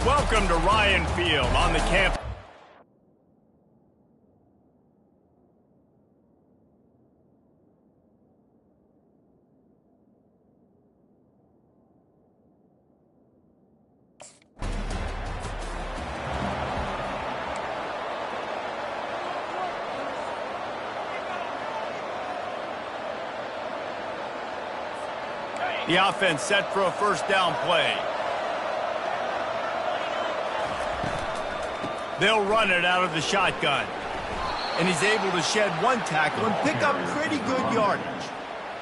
Welcome to Ryan Field on the campus. The offense set for a first down play. They'll run it out of the shotgun. And he's able to shed one tackle and pick up pretty good yardage.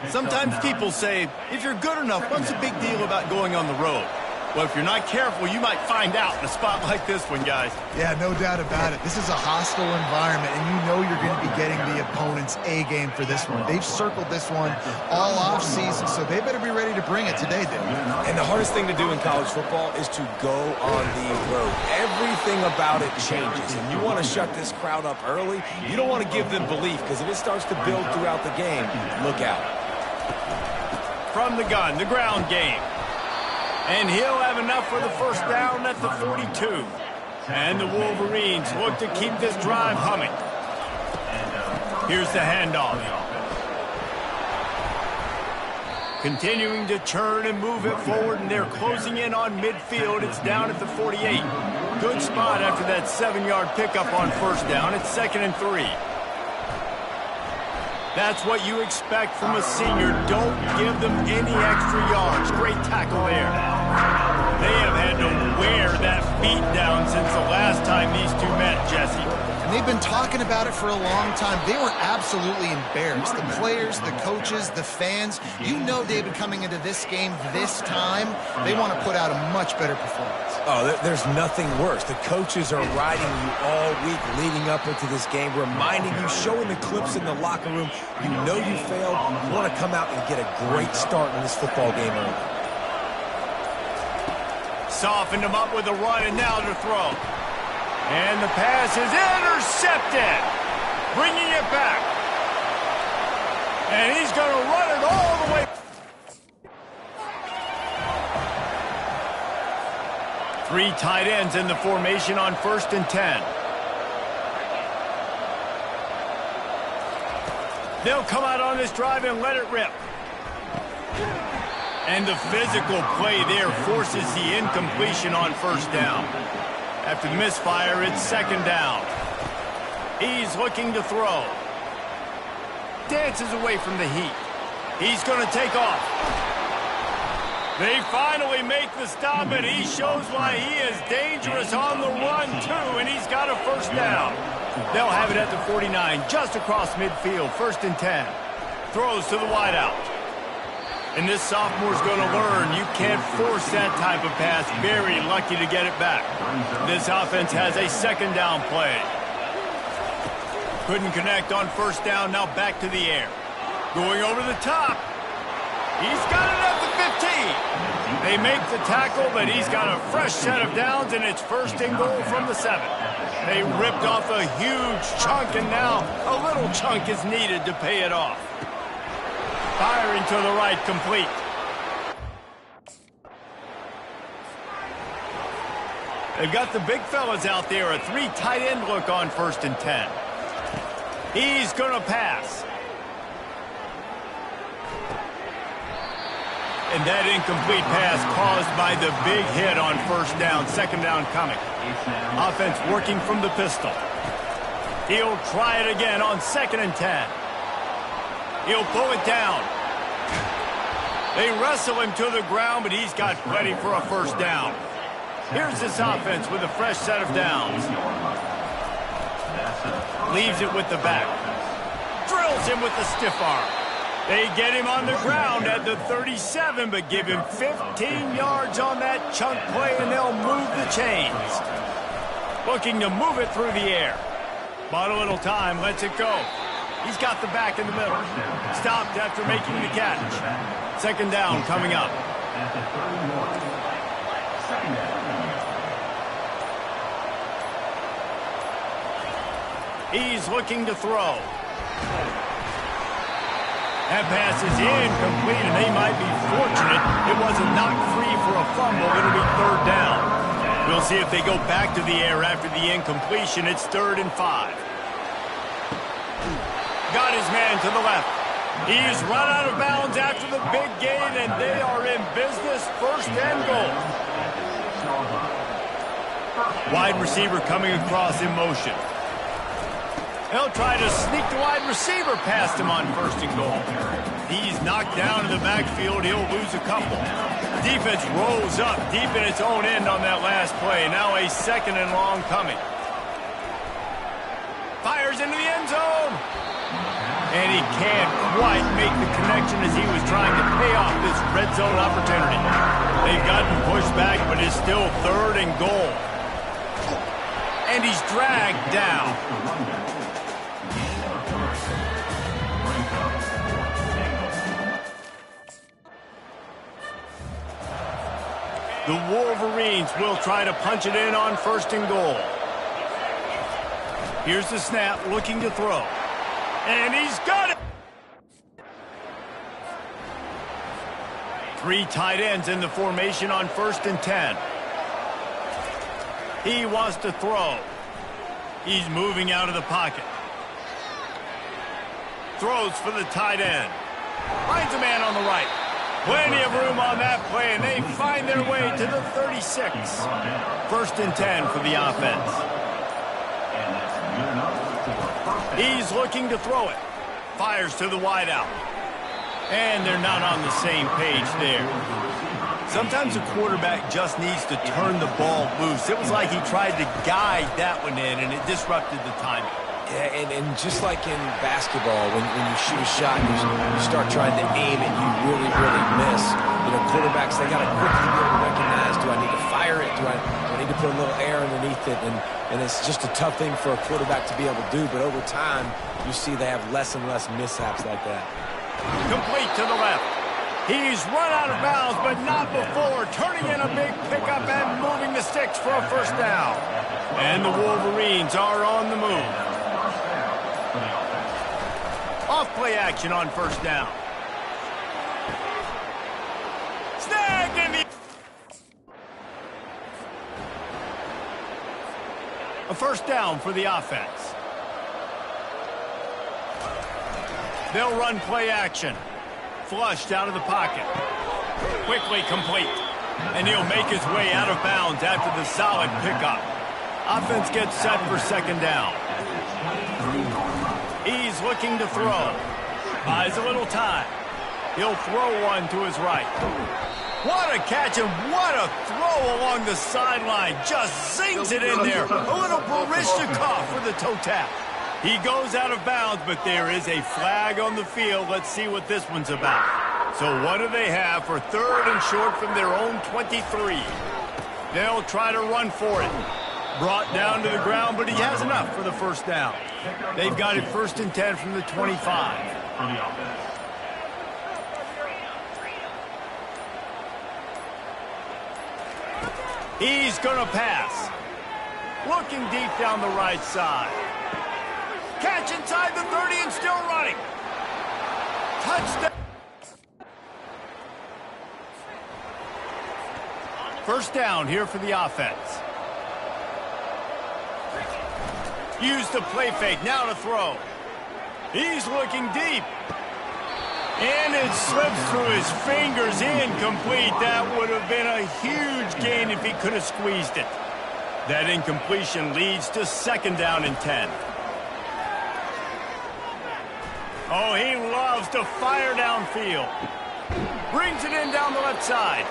Sometimes people say, if you're good enough, what's the big deal about going on the road? Well, if you're not careful, you might find out in a spot like this one, guys. Yeah, no doubt about it. This is a hostile environment, and you know you're going to be getting the opponent's A game for this one. They've circled this one all offseason, so they better be ready to bring it today, Dave. And the hardest thing to do in college football is to go on the road. Everything about it changes, and you want to shut this crowd up early. You don't want to give them belief, because if it starts to build throughout the game, look out. From the gun, the ground game. And he'll have enough for the first down at the 42. And the Wolverines look to keep this drive humming. Here's the handoff. Continuing to turn and move it forward, and they're closing in on midfield. It's down at the 48. Good spot after that 7-yard pickup on first down. It's 2nd and 3. That's what you expect from a senior. Don't give them any extra yards. Great tackle there. They have had to wear that beat down since the last time these two met, Jesse. And they've been talking about it for a long time. They were absolutely embarrassed. The players, the coaches, the fans. You know, David, coming into this game this time, they want to put out a much better performance. Oh, there's nothing worse. The coaches are riding you all week leading up into this game, reminding you, showing the clips in the locker room. You know you failed. You want to come out and get a great start in this football game early. Softened him up with a run, and now to throw. And the pass is intercepted. Bringing it back. And he's going to run it all the way. 3 tight ends in the formation on 1st and 10. They'll come out on this drive and let it rip. And the physical play there forces the incompletion on first down. After the misfire, it's 2nd down. He's looking to throw. Dances away from the heat. He's going to take off. They finally make the stop, and he shows why he is dangerous on the run, too, and he's got a first down. They'll have it at the 49, just across midfield, 1st and 10. Throws to the wideout. And this sophomore's going to learn you can't force that type of pass. Very lucky to get it back. This offense has a 2nd down play. Couldn't connect on first down, now back to the air. Going over the top. He's got it at the 15. They make the tackle, but he's got a fresh set of downs, and it's 1st and goal from the 7. They ripped off a huge chunk, and now a little chunk is needed to pay it off. Firing to the right, complete. They've got the big fellas out there, a 3 tight end look on 1st and 10. He's going to pass. And that incomplete pass caused by the big hit on first down. 2nd down coming. Offense working from the pistol. He'll try it again on 2nd and 10. He'll pull it down. They wrestle him to the ground, but he's got plenty for a first down. Here's this offense with a fresh set of downs. Leaves it with the back. Drills him with the stiff arm. They get him on the ground at the 37, but give him 15 yards on that chunk play, and they'll move the chains. Looking to move it through the air. Bought a little time, lets it go. He's got the back in the middle. Stopped after making the catch. 2nd down coming up. He's looking to throw. That pass is incomplete, and they might be fortunate it wasn't knocked free for a fumble. It'll be 3rd down. We'll see if they go back to the air after the incompletion. It's 3rd and 5. Got his man to the left. He's run out of bounds after the big gain, and they are in business. 1st and goal. Wide receiver coming across in motion. He'll try to sneak the wide receiver past him on 1st and goal. He's knocked down in the backfield. He'll lose a couple. Defense rolls up deep in its own end on that last play. Now a 2nd and long coming. Fires into the end zone. And he can't quite make the connection as he was trying to pay off this red zone opportunity. They've gotten pushed back, but it's still 3rd and goal. And he's dragged down. The Wolverines will try to punch it in on 1st and goal. Here's the snap, looking to throw. And he's got it! 3 tight ends in the formation on 1st and 10. He wants to throw. He's moving out of the pocket. Throws for the tight end. Finds a man on the right. Plenty of room on that play, and they find their way to the 36. 1st and 10 for the offense. He's looking to throw it. Fires to the wideout. And they're not on the same page there. Sometimes a quarterback just needs to turn the ball loose. It was like he tried to guide that one in, and it disrupted the timing. Yeah, and just like in basketball, when you shoot a shot and you start trying to aim and you really miss, you know, quarterbacks, they got to quickly be able to recognize, do I need to fire it? Do I need to put a little air underneath it? And it's just a tough thing for a quarterback to be able to do, but over time, you see they have less and less mishaps like that. Complete to the left. He's run out of bounds, but not before turning in a big pickup and moving the sticks for a 1st down. And the Wolverines are on the move. Off play action on 1st down. Snagged in the... A 1st down for the offense. They'll run play action. Flushed out of the pocket. Quickly complete. And he'll make his way out of bounds after the solid pickup. Offense gets set for 2nd down. He's looking to throw. Buys a little time. He'll throw one to his right. What a catch and what a throw along the sideline. Just zings it in there. A little Baryshnikov for the toe tap. He goes out of bounds, but there is a flag on the field. Let's see what this one's about. So what do they have for 3rd and short from their own 23? They'll try to run for it. Brought down to the ground, but he has enough for the 1st down. They've got it 1st and 10 from the 25. He's going to pass. Looking deep down the right side. Catch inside the 30 and still running. Touchdown. 1st down here for the offense. Use the play fake, now to throw. He's looking deep. And it slips through his fingers, incomplete. That would have been a huge gain if he could have squeezed it. That incompletion leads to 2nd down and 10. Oh, he loves to fire downfield. Brings it in down the left side.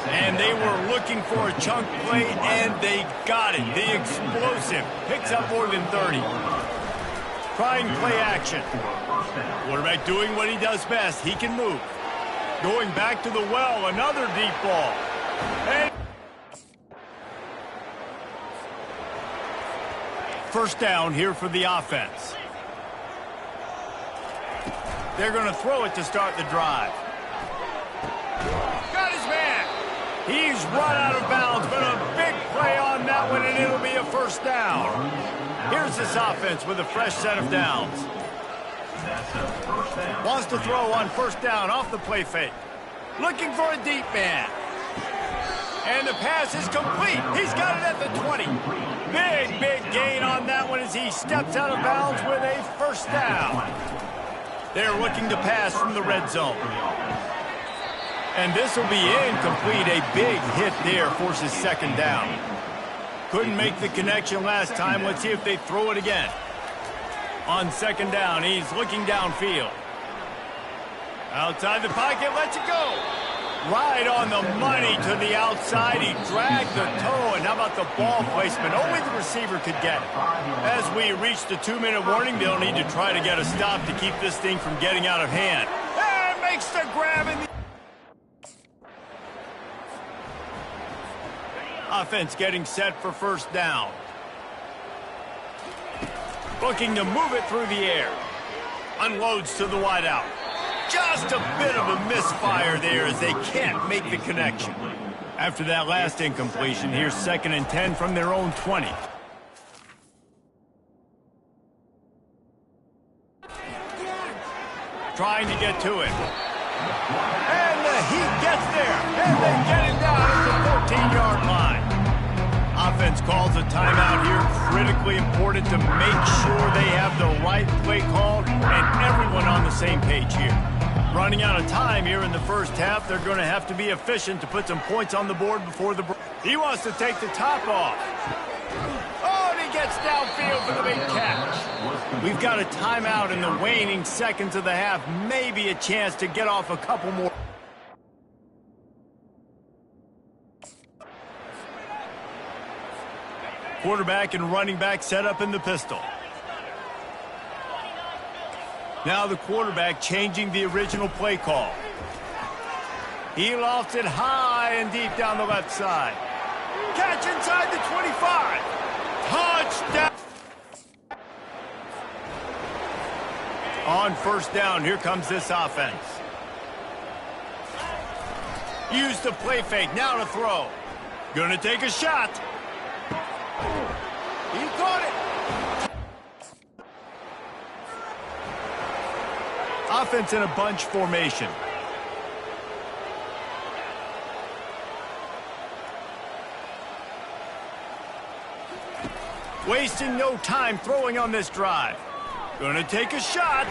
And they were looking for a chunk play, and they got it. The explosive picks up more than 30. Trying play action. Quarterback doing what he does best. He can move. Going back to the well, another deep ball. And 1st down here for the offense. They're going to throw it to start the drive. Got his man. He's run out of bounds, but a big play on that one, and it'll be a 1st down. Here's this offense with a fresh set of downs. Wants to throw on 1st down off the play fake. Looking for a deep man. And the pass is complete. He's got it at the 20. Big gain on that one as he steps out of bounds with a first down. They're looking to pass from the red zone. And this will be incomplete. A big hit there forces second down. Couldn't make the connection last time. Let's see if they throw it again. On second down, he's looking downfield. Outside the pocket, lets it go. Right on the money to the outside. He dragged the toe, and how about the ball placement? Only the receiver could get it. As we reach the 2-minute warning, they'll need to try to get a stop to keep this thing from getting out of hand. And makes the grab in the... Offense getting set for first down. Looking to move it through the air. Unloads to the wideout. Just a bit of a misfire there as they can't make the connection. After that last incompletion, here's 2nd and 10 from their own 20. Trying to get to it. And the Heat gets there. And they get it down at the 14-yard line. Offense calls a timeout here. Critically important to make sure they have the right play called and everyone on the same page here. Running out of time here in the first half. They're going to have to be efficient to put some points on the board before the break. He wants to take the top off. Oh, and he gets downfield for the big catch. We've got a timeout in the waning seconds of the half. Maybe a chance to get off a couple more. Quarterback and running back set up in the pistol. Now the quarterback changing the original play call. He lofts it high and deep down the left side. Catch inside the 25. Touchdown. On first down, here comes this offense. Use the play fake, now to throw. Gonna take a shot. He caught it. Offense in a bunch formation. Wasting no time throwing on this drive. Gonna take a shot.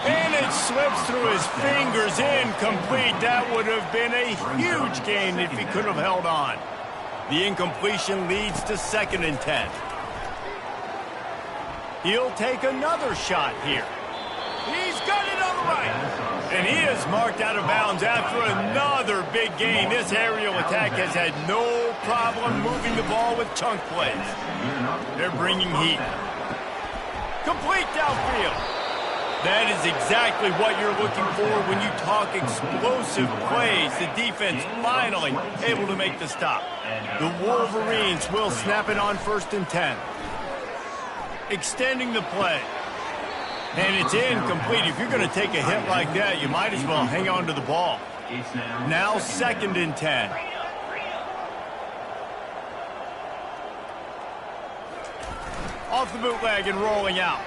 And it slips through his fingers, incomplete. That would have been a huge gain if he could have held on. The incompletion leads to 2nd and 10. He'll take another shot here. He's got it on the right. And he is marked out of bounds after another big gain. This aerial attack has had no problem moving the ball with chunk plays. They're bringing heat. Complete downfield. That is exactly what you're looking for when you talk explosive plays. The defense finally able to make the stop. The Wolverines will snap it on 1st and 10. Extending the play. And it's incomplete. If you're going to take a hit like that, you might as well hang on to the ball. Now 2nd and 10. Off the bootleg and rolling out.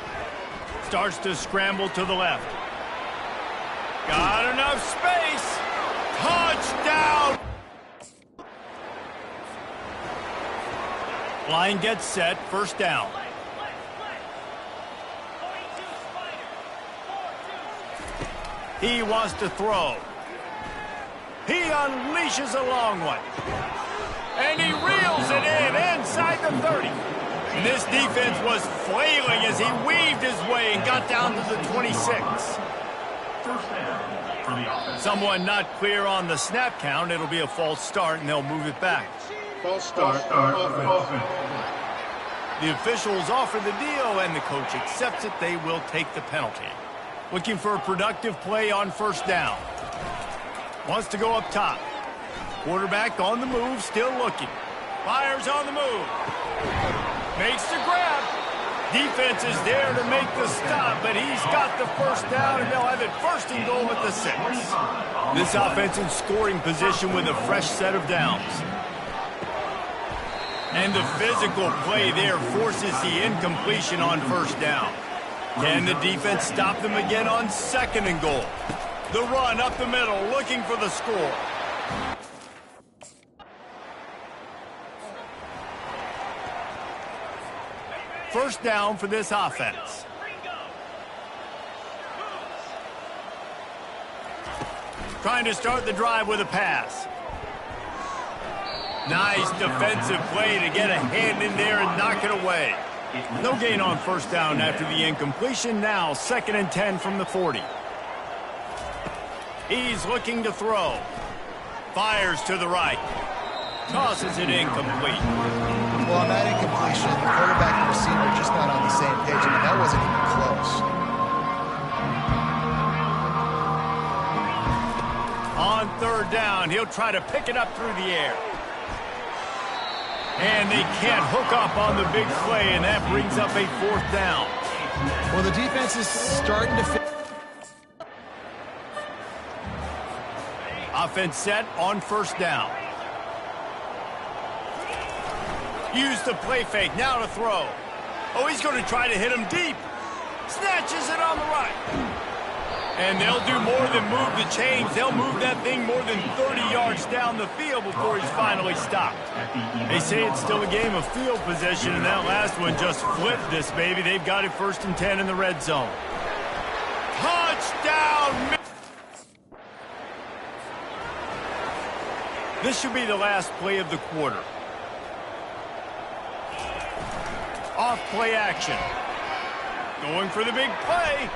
Starts to scramble to the left. Got enough space. Touchdown. Line gets set. First down. He wants to throw. He unleashes a long one. And he reels it in inside the 30. And this defense was flailing as he weaved his way and got down to the 26. Someone not clear on the snap count. It'll be a false start, and they'll move it back. False start. Offense. The officials offer the deal, and the coach accepts it. They will take the penalty. Looking for a productive play on first down. Wants to go up top. Quarterback on the move, still looking. Fires on the move. Makes the grab. Defense is there to make the stop, but he's got the first down, and they'll have it 1st and goal at the 6. This offense in scoring position with a fresh set of downs. And the physical play there forces the incompletion on first down. Can the defense stop them again on 2nd and goal? The run up the middle, looking for the score. First down for this offense. Trying to start the drive with a pass. Nice defensive play to get a hand in there and knock it away. No gain on first down after the incompletion. Now 2nd and 10 from the 40. He's looking to throw. Fires to the right. Tosses it incomplete. Well, on that incompletion, the quarterback and receiver are just not on the same page. I mean, that wasn't even close. On 3rd down, he'll try to pick it up through the air. And they can't hook up on the big play, and that brings up a 4th down. Well, the defense is starting to fit. Offense set on 1st down. Use the play fake, now to throw. Oh, he's going to try to hit him deep. Snatches it on the right. And they'll do more than move the chains. They'll move that thing more than 30 yards down the field before he's finally stopped. They say it's still a game of field possession, and that last one just flipped this baby. They've got it 1st and 10 in the red zone. Touchdown! This should be the last play of the quarter. Off play action. Going for the big play.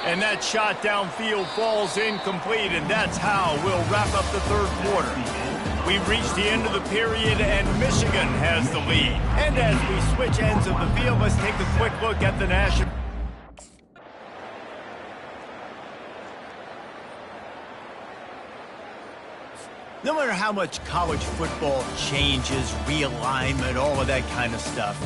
And that shot downfield falls incomplete, and that's how we'll wrap up the 3rd quarter. We've reached the end of the period, and Michigan has the lead. And as we switch ends of the field, let's take a quick look at the national. No matter how much college football changes, realignment, all of that kind of stuff,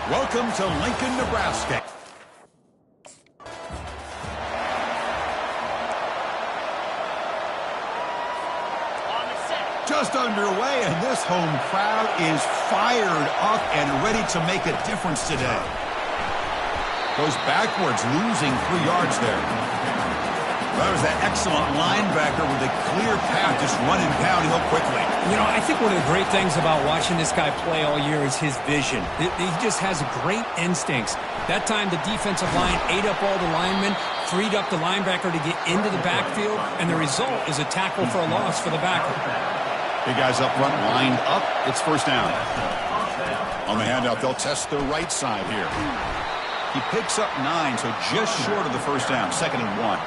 Welcome to Lincoln, Nebraska. Just underway, and this home crowd is fired up and ready to make a difference today. Goes backwards, losing 3 yards there. That was that excellent linebacker with a clear path, just running downhill quickly. You know, I think one of the great things about watching this guy play all year is his vision. He just has great instincts. That time, the defensive line ate up all the linemen, freed up the linebacker to get into the backfield, and the result is a tackle for a loss for the backer. Big guys up front, lined up. It's 1st down. On the handout, they'll test the right side here. He picks up 9, so just short of the 1st down, 2nd and 1.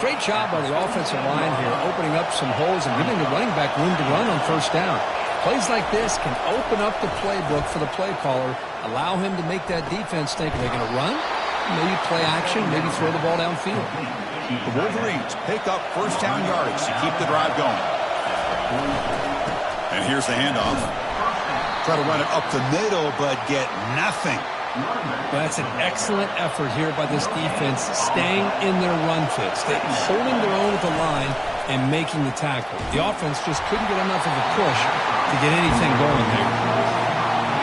Great job by the offensive line here, opening up some holes and giving the running back room to run on 1st down. Plays like this can open up the playbook for the play caller, allow him to make that defense think, are they going to run? Maybe play action, maybe throw the ball downfield. The Wolverines pick up 1st down yards to keep the drive going. And here's the handoff. Try to run it up the middle, but get nothing. Well, that's an excellent effort here by this defense, staying in their run fix. They're holding their own at the line and making the tackle. The offense just couldn't get enough of a push to get anything going there.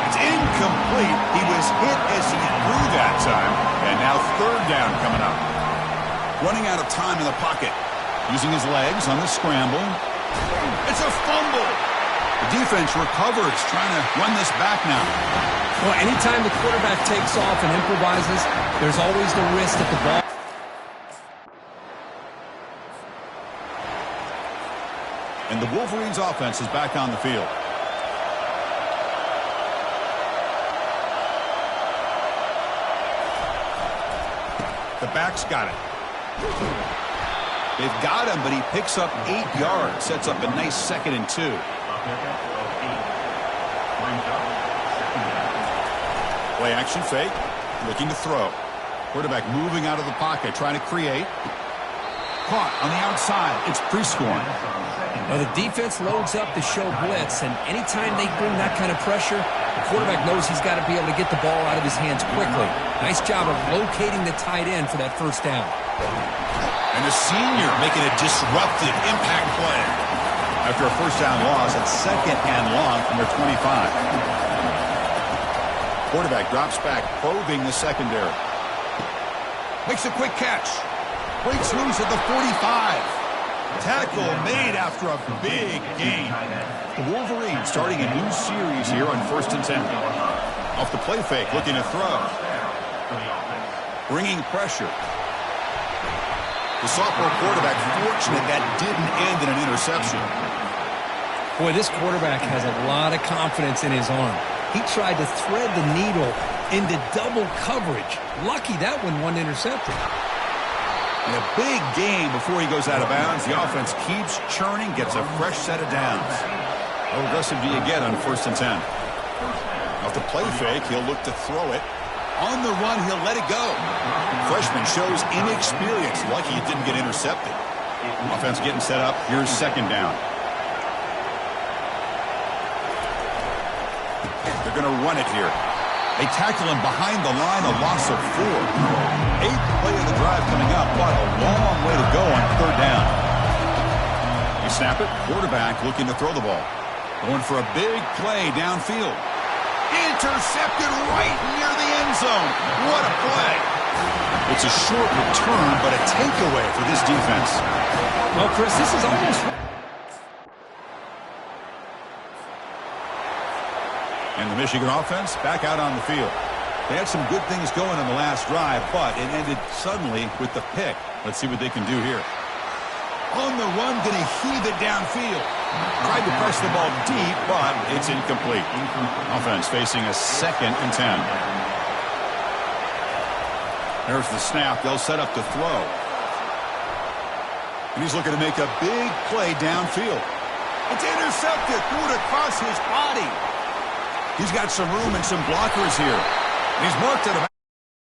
It's incomplete. He was hit as he threw that time. And now third down coming up. Running out of time in the pocket. Using his legs on the scramble. It's a fumble. The defense recovers, trying to run this back now. Well, anytime the quarterback takes off and improvises, there's always the risk that the ball... And the Wolverines offense is back on the field. The back's got it. They've got him, but he picks up 8 yards. Sets up a nice 2nd and 2. Play action fake. Looking to throw. Quarterback moving out of the pocket, trying to create. Caught on the outside. It's pre-scoring. Now the defense loads up to show blitz, and anytime they bring that kind of pressure, the quarterback knows he's got to be able to get the ball out of his hands quickly. Nice job of locating the tight end for that first down. And the senior making a disruptive impact play. After a first down loss, it's 2nd and long from their 25. Quarterback drops back, probing the secondary. Makes a quick catch. Breaks loose at the 45. Tackle made after a big gain. The Wolverines starting a new series here on 1st and 10. Off the play fake, looking to throw. Bringing pressure. The sophomore quarterback fortunate that didn't end in an interception. Boy, this quarterback has a lot of confidence in his arm. He tried to thread the needle into double coverage. Lucky that one wasn't intercepted. And a big game before he goes out of bounds. The offense keeps churning, gets a fresh set of downs. How aggressive do you get on 1st and 10? Off the play fake, he'll look to throw it. On the run, he'll let it go. Freshman shows inexperience. Lucky it didn't get intercepted. Offense getting set up. Here's 2nd down. They're going to run it here. They tackle him behind the line, a loss of 4. 8th play of the drive coming up, but a long way to go on 3rd down. You snap it, quarterback looking to throw the ball. Going for a big play downfield. Intercepted right near the end zone. What a play. It's a short return, but a takeaway for this defense. Well, Chris, this is almost... And the Michigan offense back out on the field. They had some good things going in the last drive, but it ended suddenly with the pick. Let's see what they can do here. On the run, going to heave it downfield. Tried to press the ball deep, but it's incomplete. Offense facing a 2nd and 10. There's the snap. They'll set up to throw. And he's looking to make a big play downfield. It's intercepted. Threw it across his body. He's got some room and some blockers here. He's marked at about